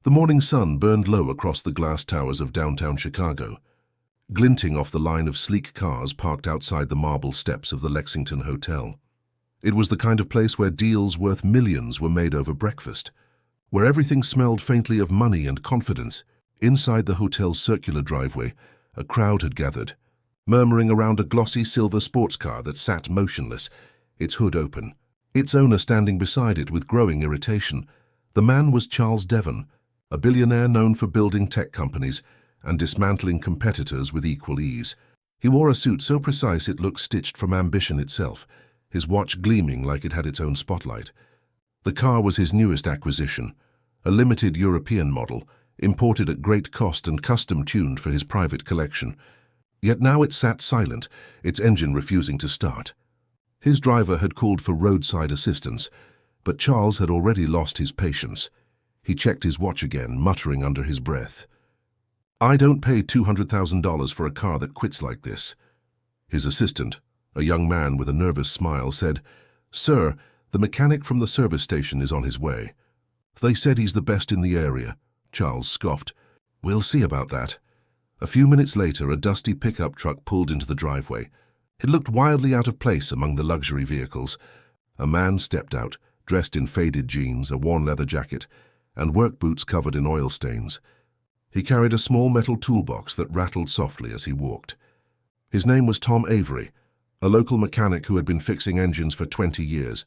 The morning sun burned low across the glass towers of downtown Chicago, glinting off the line of sleek cars parked outside the marble steps of the Lexington Hotel. It was the kind of place where deals worth millions were made over breakfast, where everything smelled faintly of money and confidence. Inside the hotel's circular driveway, a crowd had gathered, murmuring around a glossy silver sports car that sat motionless, its hood open, its owner standing beside it with growing irritation. The man was Charles Devon, a billionaire known for building tech companies and dismantling competitors with equal ease. He wore a suit so precise it looked stitched from ambition itself, his watch gleaming like it had its own spotlight. The car was his newest acquisition, a limited European model, imported at great cost and custom-tuned for his private collection. Yet now it sat silent, its engine refusing to start. His driver had called for roadside assistance, but Charles had already lost his patience. He checked his watch again, muttering under his breath, "I don't pay $200,000 for a car that quits like this." His assistant, a young man with a nervous smile, said, "Sir, the mechanic from the service station is on his way. They said he's the best in the area." Charles scoffed. "We'll see about that." A few minutes later, a dusty pickup truck pulled into the driveway. It looked wildly out of place among the luxury vehicles. A man stepped out, dressed in faded jeans, a worn leather jacket, and work boots covered in oil stains. He carried a small metal toolbox that rattled softly as he walked. His name was Tom Avery, a local mechanic who had been fixing engines for 20 years.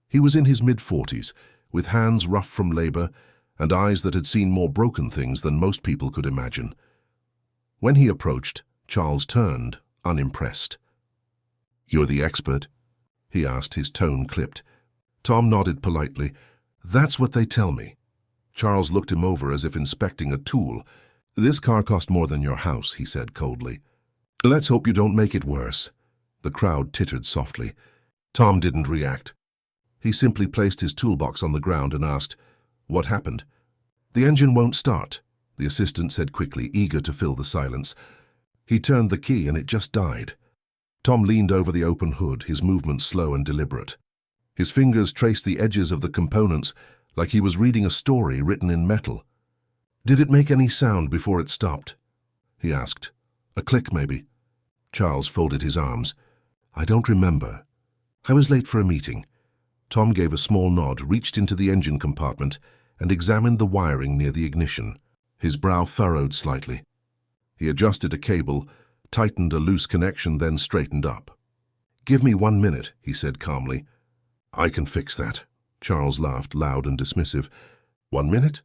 He was in his mid-40s, with hands rough from labor and eyes that had seen more broken things than most people could imagine. When he approached, Charles turned, unimpressed. "You're the expert?" he asked, his tone clipped. Tom nodded politely. "That's what they tell me." Charles looked him over as if inspecting a tool. "This car cost more than your house," he said coldly. "Let's hope you don't make it worse." The crowd tittered softly. Tom didn't react. He simply placed his toolbox on the ground and asked, "What happened?" "The engine won't start," the assistant said quickly, eager to fill the silence. "He turned the key and it just died." Tom leaned over the open hood, his movements slow and deliberate. His fingers traced the edges of the components like he was reading a story written in metal. "Did it make any sound before it stopped?" he asked. "A click, maybe?" Charles folded his arms. "I don't remember. I was late for a meeting." Tom gave a small nod, reached into the engine compartment, and examined the wiring near the ignition. His brow furrowed slightly. He adjusted a cable, tightened a loose connection, then straightened up. "Give me 1 minute," he said calmly. "I can fix that." Charles laughed, loud and dismissive. "1 minute?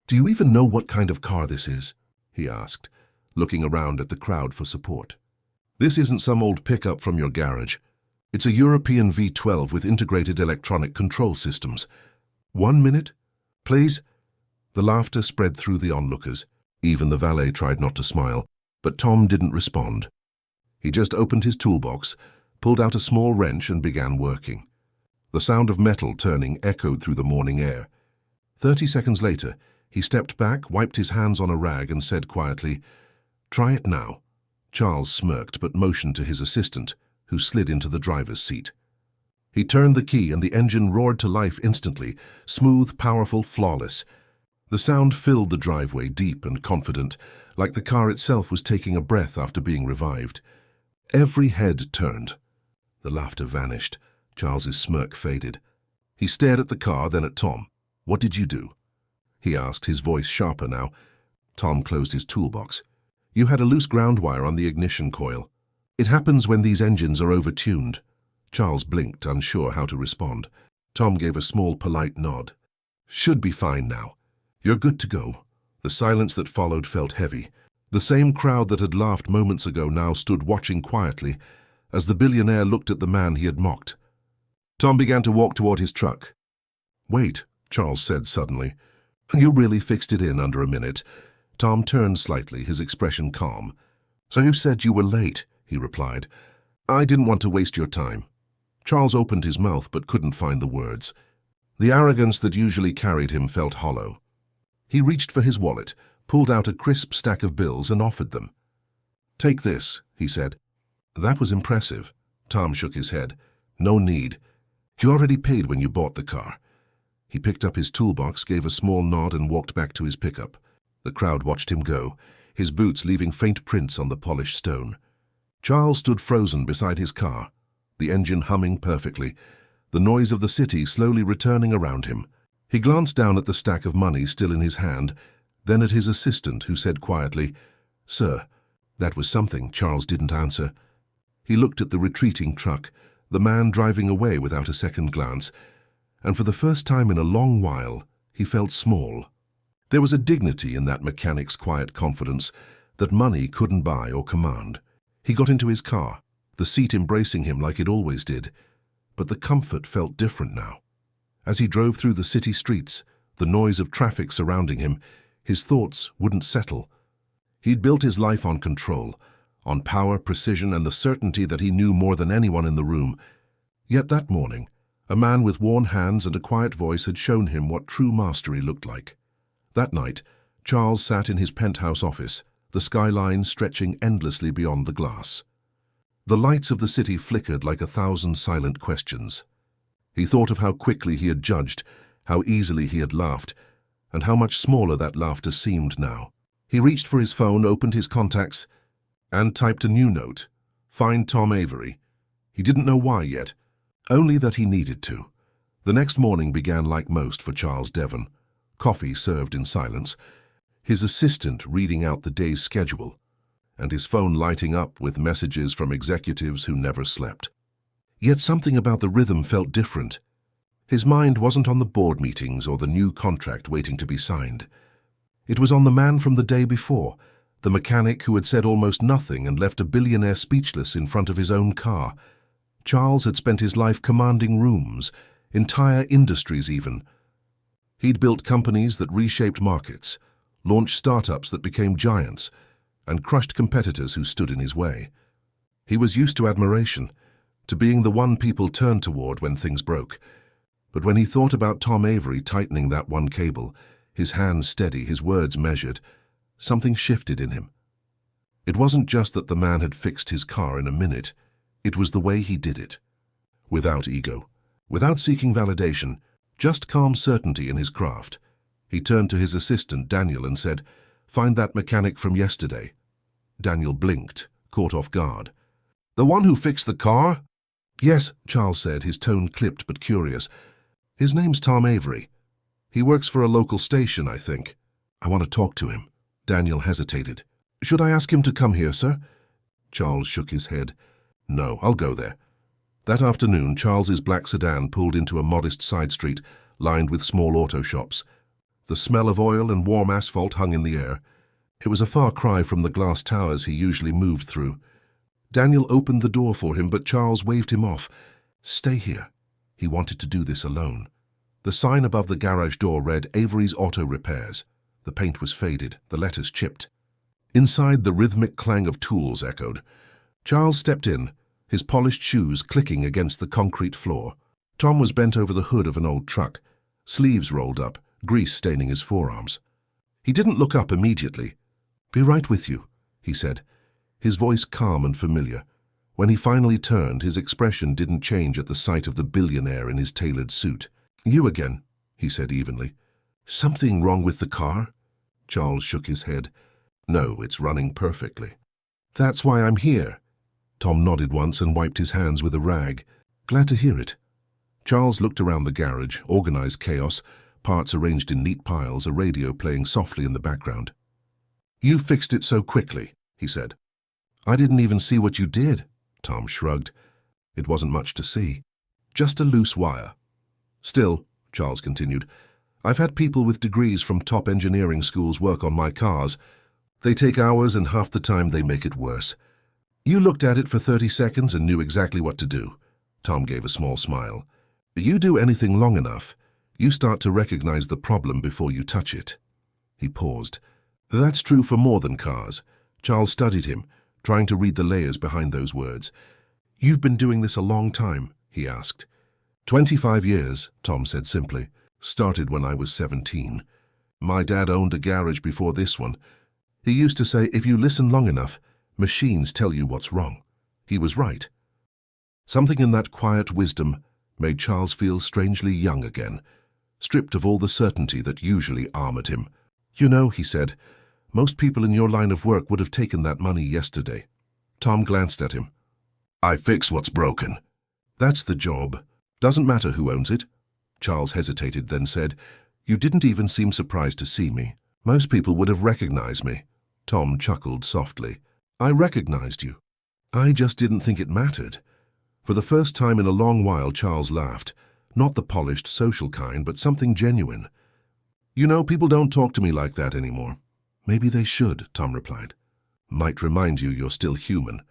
Do you even know what kind of car this is?" he asked, looking around at the crowd for support. "This isn't some old pickup from your garage. It's a European V12 with integrated electronic control systems. 1 minute? Please?" The laughter spread through the onlookers. Even the valet tried not to smile, but Tom didn't respond. He just opened his toolbox, pulled out a small wrench and began working. The sound of metal turning echoed through the morning air. 30 seconds later, he stepped back, wiped his hands on a rag and said quietly, "Try it now." Charles smirked but motioned to his assistant, who slid into the driver's seat. He turned the key and the engine roared to life instantly, smooth, powerful, flawless. The sound filled the driveway, deep and confident, like the car itself was taking a breath after being revived. Every head turned. The laughter vanished. Charles's smirk faded. He stared at the car, then at Tom. "What did you do?" he asked, his voice sharper now. Tom closed his toolbox. "You had a loose ground wire on the ignition coil. It happens when these engines are overtuned." Charles blinked, unsure how to respond. Tom gave a small, polite nod. "Should be fine now. You're good to go." The silence that followed felt heavy. The same crowd that had laughed moments ago now stood watching quietly as the billionaire looked at the man he had mocked. Tom began to walk toward his truck. "Wait," Charles said suddenly. "You really fixed it in under a minute." Tom turned slightly, his expression calm. "So you said you were late," he replied. "I didn't want to waste your time." Charles opened his mouth but couldn't find the words. The arrogance that usually carried him felt hollow. He reached for his wallet, pulled out a crisp stack of bills and offered them. "Take this," he said. That was impressive. Tom shook his head. "No need. You already paid when you bought the car." He picked up his toolbox, gave a small nod and walked back to his pickup. The crowd watched him go, his boots leaving faint prints on the polished stone. Charles stood frozen beside his car, the engine humming perfectly, the noise of the city slowly returning around him. He glanced down at the stack of money still in his hand, then at his assistant, who said quietly, "Sir." That was something. Charles didn't answer. He looked at the retreating truck, the man driving away without a second glance, and for the first time in a long while, he felt small. There was a dignity in that mechanic's quiet confidence that money couldn't buy or command. He got into his car, the seat embracing him like it always did, but the comfort felt different now. As he drove through the city streets, the noise of traffic surrounding him, his thoughts wouldn't settle. He'd built his life on control, on power, precision, and the certainty that he knew more than anyone in the room. Yet that morning, a man with worn hands and a quiet voice had shown him what true mastery looked like. That night, Charles sat in his penthouse office, the skyline stretching endlessly beyond the glass. The lights of the city flickered like 1,000 silent questions. He thought of how quickly he had judged, how easily he had laughed, and how much smaller that laughter seemed now. He reached for his phone, opened his contacts, and typed a new note. Find Tom Avery. He didn't know why yet, only that he needed to. The next morning began like most for Charles Devon. Coffee served in silence, his assistant reading out the day's schedule, and his phone lighting up with messages from executives who never slept. Yet something about the rhythm felt different. His mind wasn't on the board meetings or the new contract waiting to be signed. It was on the man from the day before, the mechanic who had said almost nothing and left a billionaire speechless in front of his own car. Charles had spent his life commanding rooms, entire industries even. He'd built companies that reshaped markets, launched startups that became giants, and crushed competitors who stood in his way. He was used to admiration, to being the one people turned toward when things broke. But when he thought about Tom Avery tightening that one cable, his hands steady, his words measured, something shifted in him. It wasn't just that the man had fixed his car in a minute, it was the way he did it. Without ego, without seeking validation, just calm certainty in his craft. He turned to his assistant, Daniel, and said, "Find that mechanic from yesterday." Daniel blinked, caught off guard. "The one who fixed the car?" "Yes," Charles said, his tone clipped but curious. "His name's Tom Avery. He works for a local station, I think. I want to talk to him." Daniel hesitated. "Should I ask him to come here, sir?" Charles shook his head. "No, I'll go there." That afternoon, Charles's black sedan pulled into a modest side street lined with small auto shops. The smell of oil and warm asphalt hung in the air. It was a far cry from the glass towers he usually moved through. Daniel opened the door for him, but Charles waved him off. "Stay here." He wanted to do this alone. The sign above the garage door read Avery's Auto Repairs. The paint was faded, the letters chipped. Inside, the rhythmic clang of tools echoed. Charles stepped in, his polished shoes clicking against the concrete floor. Tom was bent over the hood of an old truck, sleeves rolled up, grease staining his forearms. He didn't look up immediately. "Be right with you," he said, his voice calm and familiar. When he finally turned, his expression didn't change at the sight of the billionaire in his tailored suit. "You again," he said evenly. "Something wrong with the car?" Charles shook his head. "No, it's running perfectly." "That's why I'm here." Tom nodded once and wiped his hands with a rag. "Glad to hear it." Charles looked around the garage, organized chaos, parts arranged in neat piles, a radio playing softly in the background. "You fixed it so quickly," he said. "I didn't even see what you did." Tom shrugged. It wasn't much to see. Just a loose wire. "Still," Charles continued, "I've had people with degrees from top engineering schools work on my cars. They take hours and half the time they make it worse. You looked at it for 30 seconds and knew exactly what to do." Tom gave a small smile. "You do anything long enough, you start to recognize the problem before you touch it." He paused. "That's true for more than cars." Charles studied him, trying to read the layers behind those words. "You've been doing this a long time?" he asked. 25 years, Tom said simply. "Started when I was 17. My dad owned a garage before this one. He used to say, if you listen long enough, machines tell you what's wrong." He was right. Something in that quiet wisdom made Charles feel strangely young again. stripped of all the certainty that usually armored him. "You know," he said, "most people in your line of work would have taken that money yesterday." Tom glanced at him. "I fix what's broken." "That's the job. Doesn't matter who owns it." Charles hesitated, then said, "You didn't even seem surprised to see me. Most people would have recognized me." Tom chuckled softly. "I recognized you. I just didn't think it mattered." For the first time in a long while, Charles laughed. Not the polished, social kind, but something genuine. "You know, people don't talk to me like that anymore." "Maybe they should," Tom replied. "Might remind you you're still human."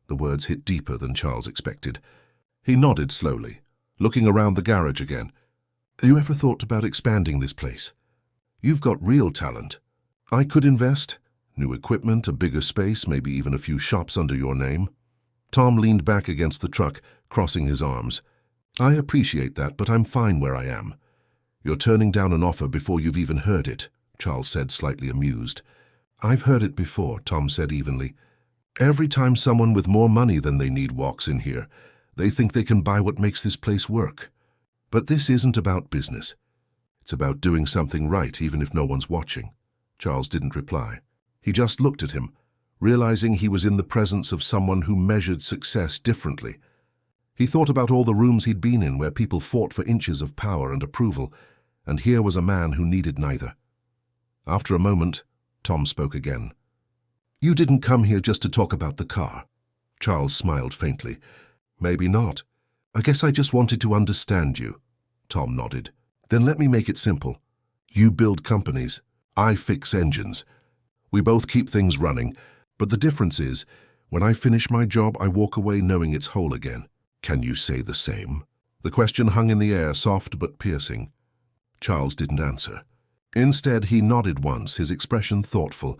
The words hit deeper than Charles expected. He nodded slowly, looking around the garage again. "You ever thought about expanding this place? You've got real talent. I could invest. New equipment, a bigger space, maybe even a few shops under your name." Tom leaned back against the truck, crossing his arms. "I appreciate that, but I'm fine where I am." "You're turning down an offer before you've even heard it," Charles said, slightly amused. "I've heard it before," Tom said evenly. "Every time someone with more money than they need walks in here, they think they can buy what makes this place work. But this isn't about business. It's about doing something right, even if no one's watching." Charles didn't reply. He just looked at him, realizing he was in the presence of someone who measured success differently. He thought about all the rooms he'd been in where people fought for inches of power and approval, and here was a man who needed neither. After a moment, Tom spoke again. "You didn't come here just to talk about the car." Charles smiled faintly. "Maybe not. I guess I just wanted to understand you." Tom nodded. "Then let me make it simple. You build companies. I fix engines. We both keep things running, but the difference is, when I finish my job, I walk away knowing it's whole again. Can you say the same?" The question hung in the air, soft but piercing. Charles didn't answer. Instead, he nodded once, his expression thoughtful.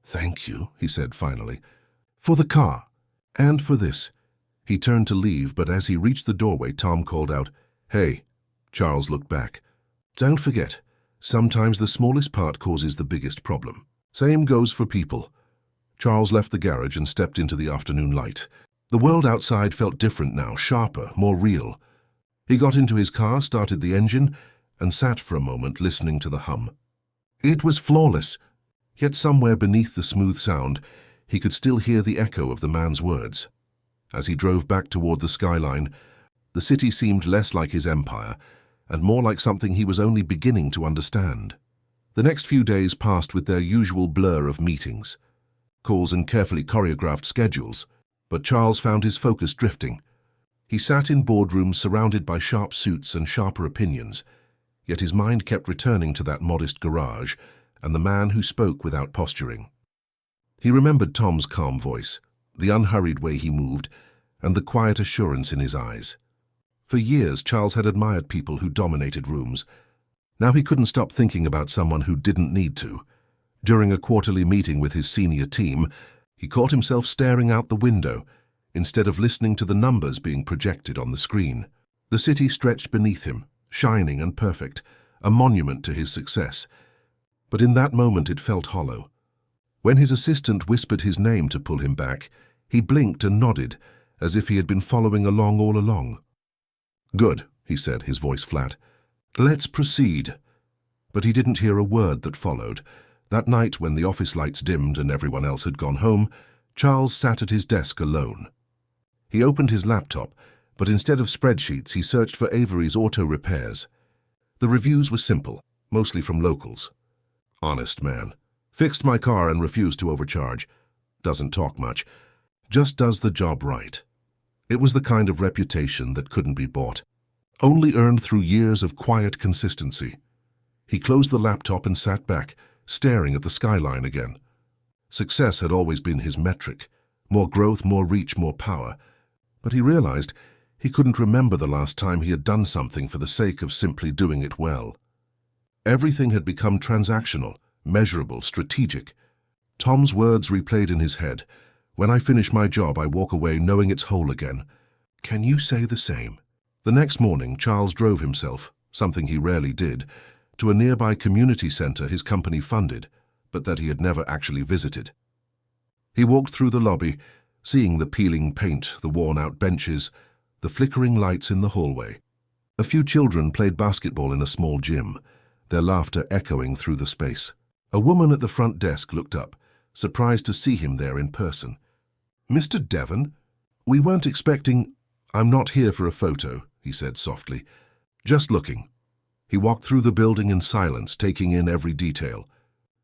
"Thank you," he said finally. "For the car. And for this." He turned to leave, but as he reached the doorway, Tom called out, "Hey." Charles looked back. "Don't forget, sometimes the smallest part causes the biggest problem. Same goes for people." Charles left the garage and stepped into the afternoon light. The world outside felt different now, sharper, more real. He got into his car, started the engine, and sat for a moment listening to the hum. It was flawless, yet somewhere beneath the smooth sound, he could still hear the echo of the man's words. As he drove back toward the skyline, the city seemed less like his empire and more like something he was only beginning to understand. The next few days passed with their usual blur of meetings, calls and carefully choreographed schedules, but Charles found his focus drifting. He sat in boardrooms surrounded by sharp suits and sharper opinions, yet his mind kept returning to that modest garage and the man who spoke without posturing. He remembered Tom's calm voice, the unhurried way he moved, and the quiet assurance in his eyes. For years, Charles had admired people who dominated rooms. Now he couldn't stop thinking about someone who didn't need to. During a quarterly meeting with his senior team, he caught himself staring out the window instead of listening to the numbers being projected on the screen. The city stretched beneath him, shining and perfect, a monument to his success. But in that moment it felt hollow. When his assistant whispered his name to pull him back, he blinked and nodded, as if he had been following along all along. "Good," he said, his voice flat. "Let's proceed." But he didn't hear a word that followed. That night, when the office lights dimmed and everyone else had gone home, Charles sat at his desk alone. He opened his laptop, but instead of spreadsheets, he searched for Avery's auto repairs. The reviews were simple, mostly from locals. "Honest man. Fixed my car and refused to overcharge. Doesn't talk much. Just does the job right." It was the kind of reputation that couldn't be bought, only earned through years of quiet consistency. He closed the laptop and sat back, staring at the skyline again. Success had always been his metric. More growth, more reach, more power. But he realized he couldn't remember the last time he had done something for the sake of simply doing it well. Everything had become transactional, measurable, strategic. Tom's words replayed in his head. "When I finish my job, I walk away knowing it's whole again. Can you say the same?" The next morning, Charles drove himself, something he rarely did, to a nearby community center his company funded, but that he had never actually visited. He walked through the lobby, seeing the peeling paint, the worn-out benches, the flickering lights in the hallway. A few children played basketball in a small gym, their laughter echoing through the space. A woman at the front desk looked up, surprised to see him there in person. "Mr. Devon? We weren't expecting—" "I'm not here for a photo," he said softly. "Just looking." He walked through the building in silence, taking in every detail.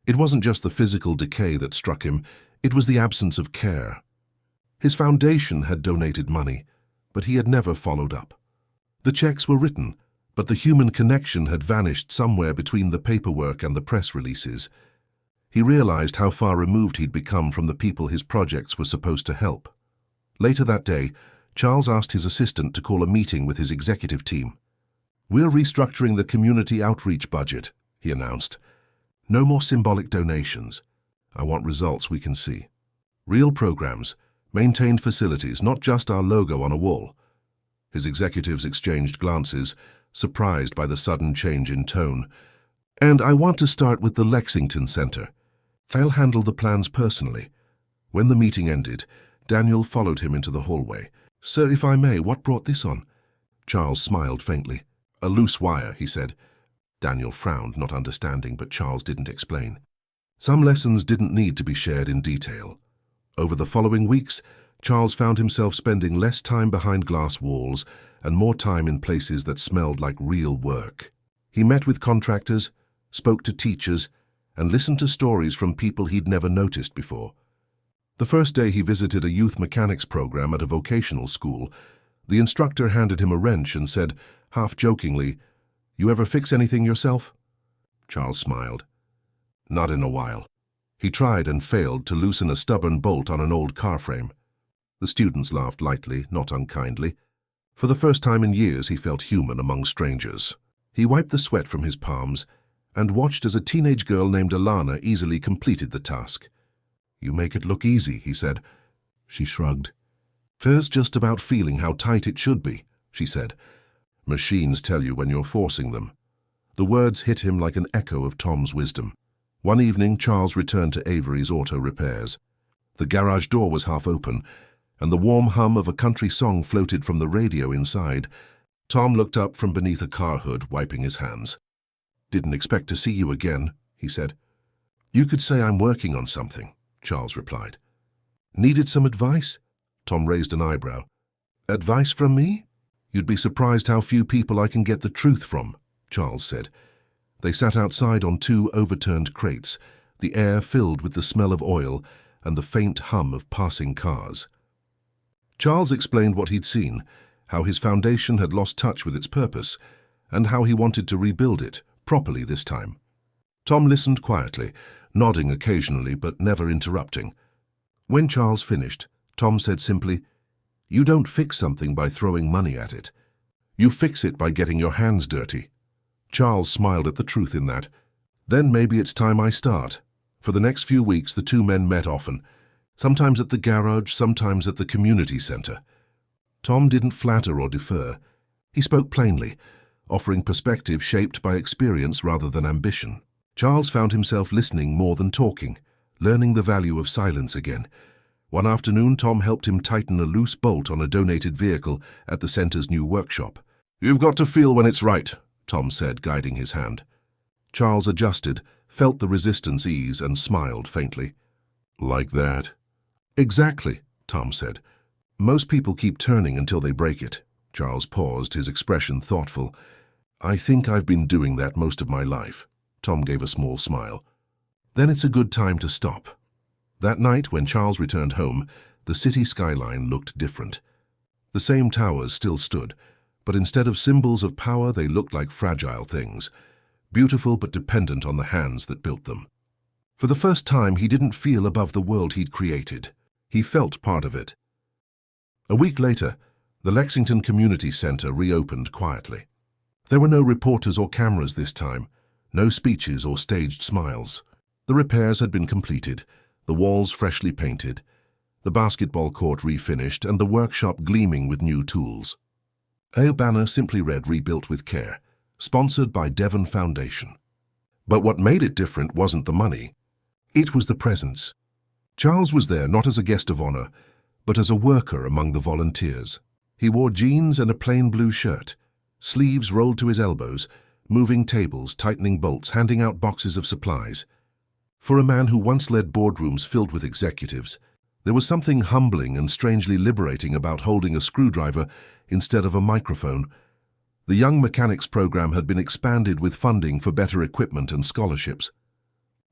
It wasn't just the physical decay that struck him, it was the absence of care. His foundation had donated money, but he had never followed up. The checks were written, but the human connection had vanished somewhere between the paperwork and the press releases. He realized how far removed he'd become from the people his projects were supposed to help. Later that day, Charles asked his assistant to call a meeting with his executive team. "We're restructuring the community outreach budget," he announced. "No more symbolic donations. I want results we can see. Real programs, maintained facilities, not just our logo on a wall." His executives exchanged glances, surprised by the sudden change in tone. "And I want to start with the Lexington Center. I'll handle the plans personally." When the meeting ended, Daniel followed him into the hallway. "Sir, if I may, what brought this on?" Charles smiled faintly. "A loose wire," he said. Daniel frowned, not understanding, but Charles didn't explain. Some lessons didn't need to be shared in detail. Over the following weeks, Charles found himself spending less time behind glass walls and more time in places that smelled like real work. He met with contractors, spoke to teachers, and listened to stories from people he'd never noticed before. The first day he visited a youth mechanics program at a vocational school, the instructor handed him a wrench and said, half jokingly, "You ever fix anything yourself?" Charles smiled. Not in a while. He tried and failed to loosen a stubborn bolt on an old car frame. The students laughed lightly, not unkindly. For the first time in years, he felt human among strangers. He wiped the sweat from his palms and watched as a teenage girl named Alana easily completed the task. "You make it look easy," he said. She shrugged. "It's just about feeling how tight it should be," she said. "Machines tell you when you're forcing them." The words hit him like an echo of Tom's wisdom. One evening, Charles returned to Avery's Auto Repairs. The garage door was half open, and the warm hum of a country song floated from the radio inside. Tom looked up from beneath a car hood, wiping his hands. "Didn't expect to see you again," he said. "You could say I'm working on something," Charles replied. "Needed some advice?" Tom raised an eyebrow. "Advice from me? You'd be surprised how few people I can get the truth from," Charles said. They sat outside on 2 overturned crates, the air filled with the smell of oil and the faint hum of passing cars. Charles explained what he'd seen, how his foundation had lost touch with its purpose, and how he wanted to rebuild it, properly this time. Tom listened quietly, nodding occasionally but never interrupting. When Charles finished, Tom said simply, "You don't fix something by throwing money at it. You fix it by getting your hands dirty." Charles smiled at the truth in that. "Then maybe it's time I start." For the next few weeks, the two men met often, sometimes at the garage, sometimes at the community center. Tom didn't flatter or defer. He spoke plainly, offering perspective shaped by experience rather than ambition. Charles found himself listening more than talking, learning the value of silence again. One afternoon, Tom helped him tighten a loose bolt on a donated vehicle at the center's new workshop. "You've got to feel when it's right," Tom said, guiding his hand. Charles adjusted, felt the resistance ease, and smiled faintly. "Like that?" "Exactly," Tom said. "Most people keep turning until they break it." Charles paused, his expression thoughtful. "I think I've been doing that most of my life." Tom gave a small smile. "Then it's a good time to stop." That night, when Charles returned home, the city skyline looked different. The same towers still stood, but instead of symbols of power, they looked like fragile things, beautiful but dependent on the hands that built them. For the first time, he didn't feel above the world he'd created. He felt part of it. A week later, the Lexington Community Center reopened quietly. There were no reporters or cameras this time, no speeches or staged smiles. The repairs had been completed, the walls freshly painted, the basketball court refinished, and the workshop gleaming with new tools. A banner simply read "Rebuilt with Care," sponsored by Devon Foundation. But what made it different wasn't the money. It was the presence. Charles was there not as a guest of honor, but as a worker among the volunteers. He wore jeans and a plain blue shirt, sleeves rolled to his elbows, moving tables, tightening bolts, handing out boxes of supplies. For a man who once led boardrooms filled with executives, there was something humbling and strangely liberating about holding a screwdriver instead of a microphone. The Young Mechanics program had been expanded with funding for better equipment and scholarships.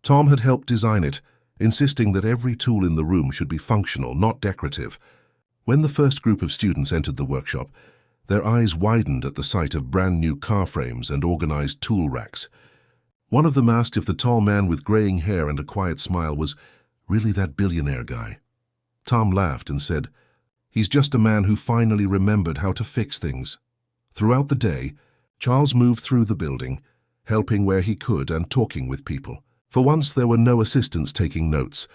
Tom had helped design it, insisting that every tool in the room should be functional, not decorative. When the first group of students entered the workshop, their eyes widened at the sight of brand-new car frames and organized tool racks. One of them asked if the tall man with graying hair and a quiet smile was really that billionaire guy. Tom laughed and said, "He's just a man who finally remembered how to fix things." Throughout the day, Charles moved through the building, helping where he could and talking with people. For once, there were no assistants taking notes,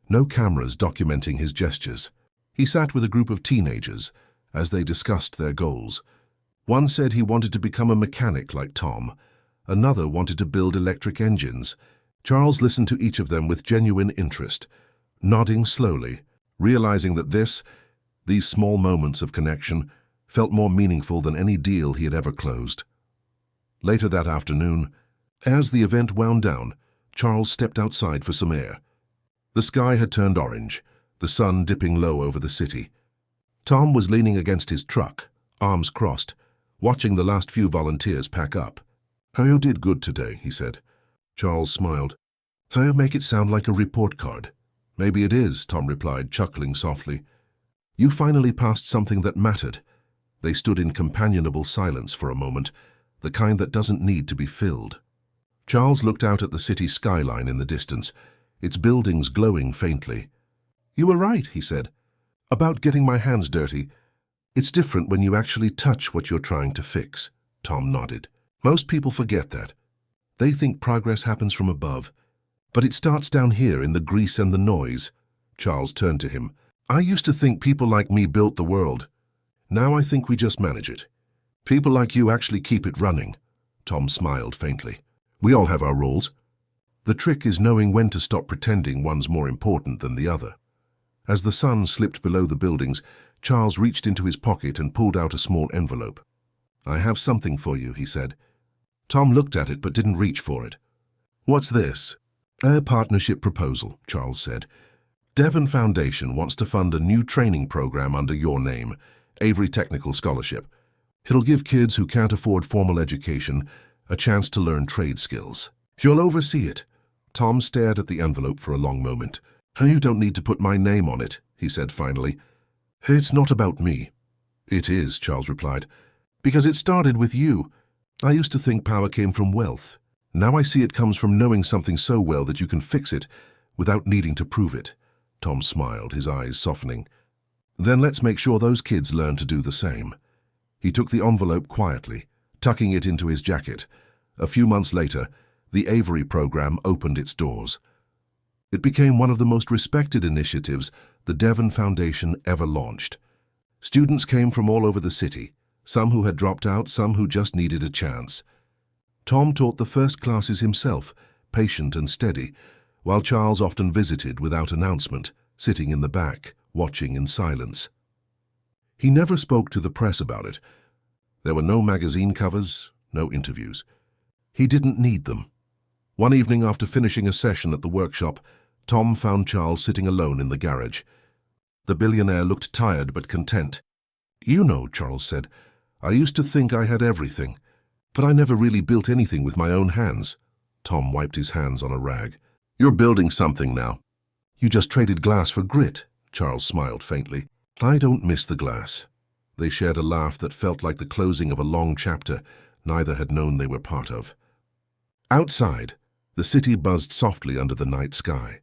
no cameras documenting his gestures. He sat with a group of teenagers as they discussed their goals. One said he wanted to become a mechanic like Tom. Another wanted to build electric engines. Charles listened to each of them with genuine interest, nodding slowly, realizing that these small moments of connection, felt more meaningful than any deal he had ever closed. Later that afternoon, as the event wound down, Charles stepped outside for some air. The sky had turned orange, the sun dipping low over the city. Tom was leaning against his truck, arms crossed, watching the last few volunteers pack up. "You did good today," he said. Charles smiled. "You make it sound like a report card." "Maybe it is," Tom replied, chuckling softly. "You finally passed something that mattered." They stood in companionable silence for a moment, the kind that doesn't need to be filled. Charles looked out at the city skyline in the distance, its buildings glowing faintly. "You were right," he said, "about getting my hands dirty. It's different when you actually touch what you're trying to fix." Tom nodded. "Most people forget that. They think progress happens from above, but it starts down here in the grease and the noise." Charles turned to him. "I used to think people like me built the world. Now I think we just manage it. People like you actually keep it running." Tom smiled faintly. "We all have our roles. The trick is knowing when to stop pretending one's more important than the other." As the sun slipped below the buildings, Charles reached into his pocket and pulled out a small envelope. "I have something for you," he said. Tom looked at it but didn't reach for it. "What's this?" "A partnership proposal," Charles said. "Devon Foundation wants to fund a new training program under your name, Avery Technical Scholarship. It'll give kids who can't afford formal education a chance to learn trade skills. You'll oversee it." Tom stared at the envelope for a long moment. "You don't need to put my name on it," he said finally. "It's not about me." "It is," Charles replied, "because it started with you. I used to think power came from wealth. Now I see it comes from knowing something so well that you can fix it without needing to prove it." Tom smiled, his eyes softening. "Then let's make sure those kids learn to do the same." He took the envelope quietly, tucking it into his jacket. A few months later, the Avery program opened its doors. It became one of the most respected initiatives the Devon Foundation ever launched. Students came from all over the city, some who had dropped out, some who just needed a chance. Tom taught the first classes himself, patient and steady, while Charles often visited without announcement, sitting in the back, watching in silence. He never spoke to the press about it. There were no magazine covers, no interviews. He didn't need them. One evening after finishing a session at the workshop, Tom found Charles sitting alone in the garage. The billionaire looked tired but content. "You know," Charles said, "I used to think I had everything, but I never really built anything with my own hands." Tom wiped his hands on a rag. "You're building something now." "You just traded glass for grit," Charles smiled faintly. "I don't miss the glass." They shared a laugh that felt like the closing of a long chapter neither had known they were part of. Outside, the city buzzed softly under the night sky.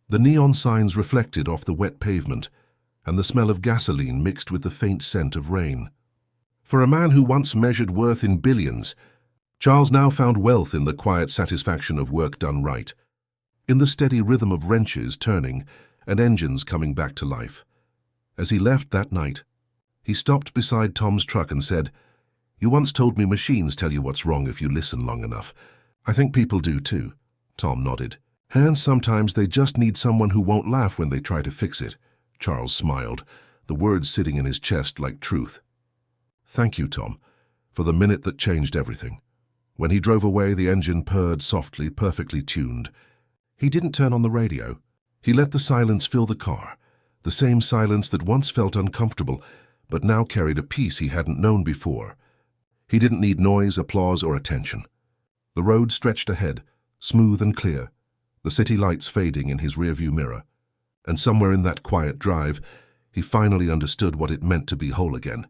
The neon signs reflected off the wet pavement, and the smell of gasoline mixed with the faint scent of rain. For a man who once measured worth in billions, Charles now found wealth in the quiet satisfaction of work done right, in the steady rhythm of wrenches turning and engines coming back to life. As he left that night, he stopped beside Tom's truck and said, "You once told me machines tell you what's wrong if you listen long enough. I think people do too." Tom nodded. "And sometimes they just need someone who won't laugh when they try to fix it." Charles smiled, the words sitting in his chest like truth. "Thank you, Tom, for the minute that changed everything. When he drove away, the engine purred softly, perfectly tuned. He didn't turn on the radio. He let the silence fill the car, the same silence that once felt uncomfortable, but now carried a peace he hadn't known before. He didn't need noise, applause, or attention. The road stretched ahead, smooth and clear, the city lights fading in his rearview mirror. And somewhere in that quiet drive, he finally understood what it meant to be whole again.